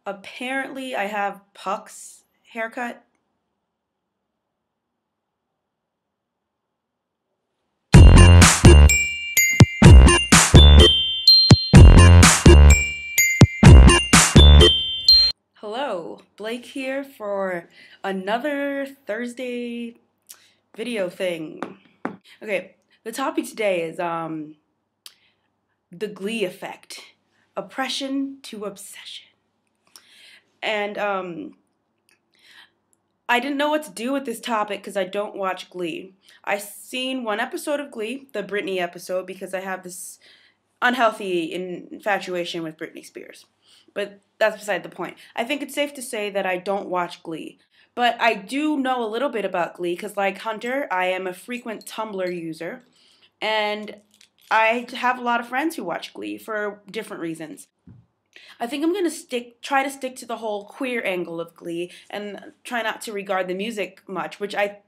Apparently, I have Puck's haircut. Hello, Blake here for another Thursday video thing. Okay, the topic today is the Glee effect, oppression to obsession, and I didn't know what to do with this topic because I don't watch Glee. I seen one episode of Glee, the Britney episode, because I have this unhealthy infatuation with Britney Spears. But that's beside the point. I think it's safe to say that I don't watch Glee. But I do know a little bit about Glee because, like Hunter, I am a frequent Tumblr user. And I have a lot of friends who watch Glee for different reasons. I think I'm gonna try to stick to the whole queer angle of Glee and try not to regard the music much, what I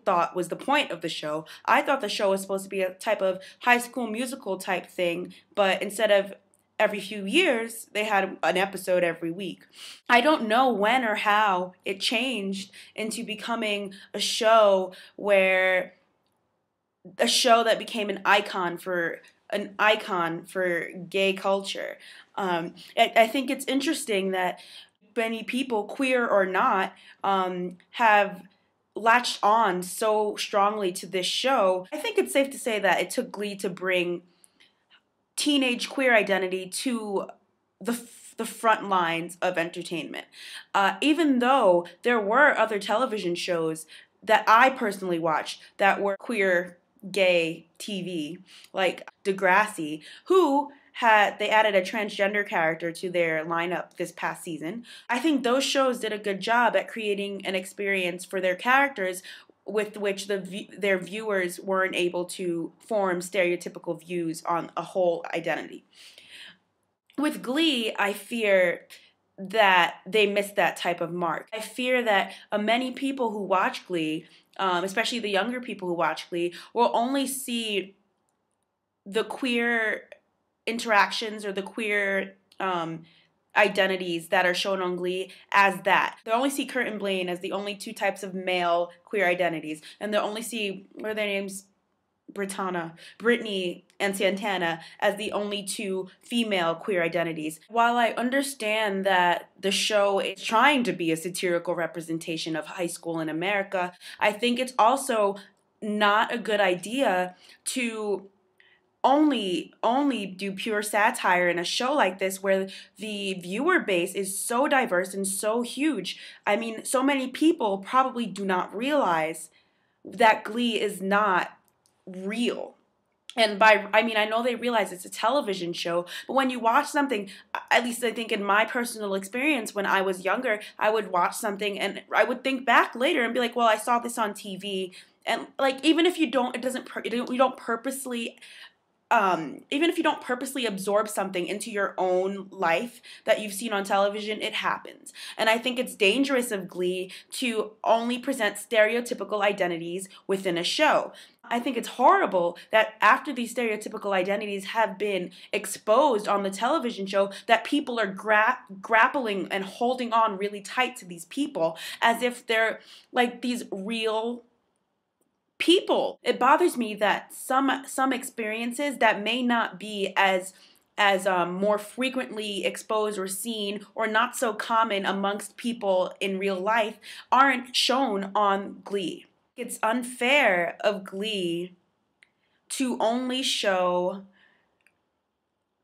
thought was the point of the show. I thought the show was supposed to be a type of High School Musical type thing, but instead of every few years, they had an episode every week. I don't know when or how it changed into becoming a show that became an icon for gay culture. I think it's interesting that many people, queer or not, have latched on so strongly to this show. I think it's safe to say that it took Glee to bring teenage queer identity to the front lines of entertainment. Even though there were other television shows that I personally watched that were queer gay TV, like Degrassi, they added a transgender character to their lineup this past season. I think those shows did a good job at creating an experience for their characters with which their viewers weren't able to form stereotypical views on a whole identity. With Glee, I fear that they missed that type of mark. I fear that many people who watch Glee, especially the younger people who watch Glee, will only see the queer interactions or the queer identities that are shown on Glee as that. They only see Kurt and Blaine as the only two types of male queer identities, and they'll only see, what are their names? Brittany and Santana as the only two female queer identities. While I understand that the show is trying to be a satirical representation of high school in America, I think it's also not a good idea to only do pure satire in a show like this where the viewer base is so diverse and so huge. I mean, so many people probably do not realize that Glee is not real. And I know they realize it's a television show, but when you watch something, at least I think in my personal experience when I was younger, I would watch something and I would think back later and be like, well, I saw this on TV. And like, even if you don't, you don't purposely even if you don't purposely absorb something into your own life that you've seen on television, it happens. And I think it's dangerous of Glee to only present stereotypical identities within a show. I think it's horrible that after these stereotypical identities have been exposed on the television show, that people are grappling and holding on really tight to these people as if they're like these real people. It bothers me that some experiences that may not be as more frequently exposed or seen or not so common amongst people in real life aren't shown on Glee. It's unfair of Glee to only show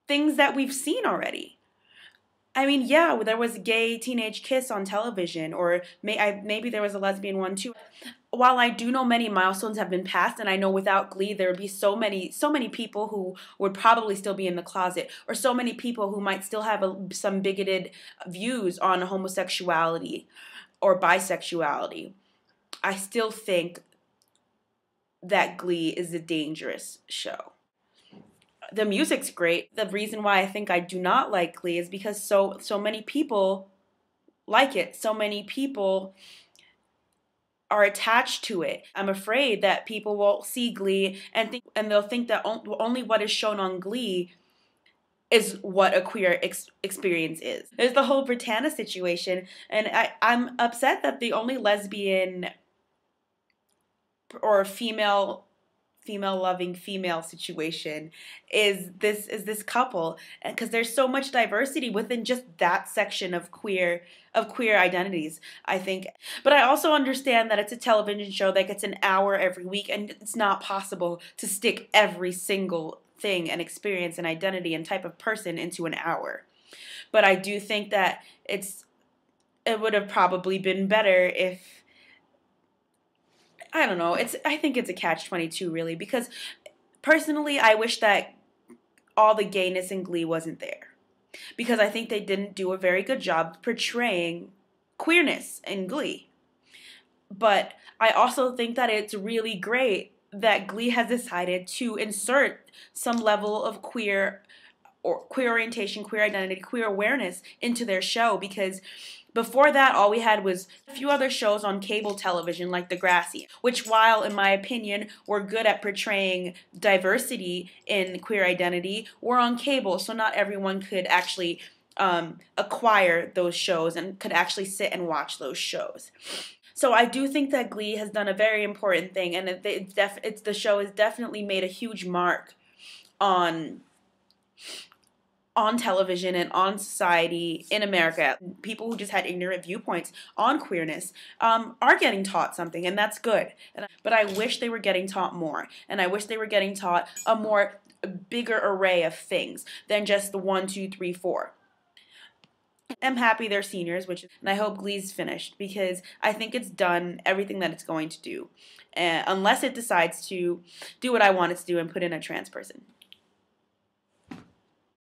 things that we've seen already. I mean, yeah, there was a gay teenage kiss on television, or maybe there was a lesbian one too. While I do know many milestones have been passed, and I know without Glee there would be so many people who would probably still be in the closet, or so many people who might still have some bigoted views on homosexuality or bisexuality, I still think that Glee is a dangerous show. The music's great. The reason why I think I do not like Glee is because so many people like it. So many people are attached to it. I'm afraid that people will see Glee and they'll think that only what is shown on Glee is what a queer experience is. There's the whole Britannia situation, and I'm upset that the only lesbian or female loving female situation is this couple, because there's so much diversity within just that section of queer identities, I think. But I also understand that it's a television show that gets an hour every week, and it's not possible to stick every single thing and experience and identity and type of person into an hour. But I do think that it would have probably been better if, I don't know. I think it's a catch-22 really, because personally I wish that all the gayness in Glee wasn't there, because I think they didn't do a very good job portraying queerness in Glee. But I also think that it's really great that Glee has decided to insert some level of queer orientation, queer identity, queer awareness into their show, because before that, all we had was a few other shows on cable television like Degrassi, which, while in my opinion were good at portraying diversity in queer identity, were on cable, so not everyone could actually acquire those shows and could actually sit and watch those shows. So I do think that Glee has done a very important thing, and the show has definitely made a huge mark on television and on society in America. People who just had ignorant viewpoints on queerness are getting taught something, and that's good. But I wish they were getting taught more, and I wish they were getting taught a bigger array of things than just the 1, 2, 3, 4. I'm happy they're seniors, and I hope Glee's finished, because I think it's done everything that it's going to do, unless it decides to do what I want it to do and put in a trans person.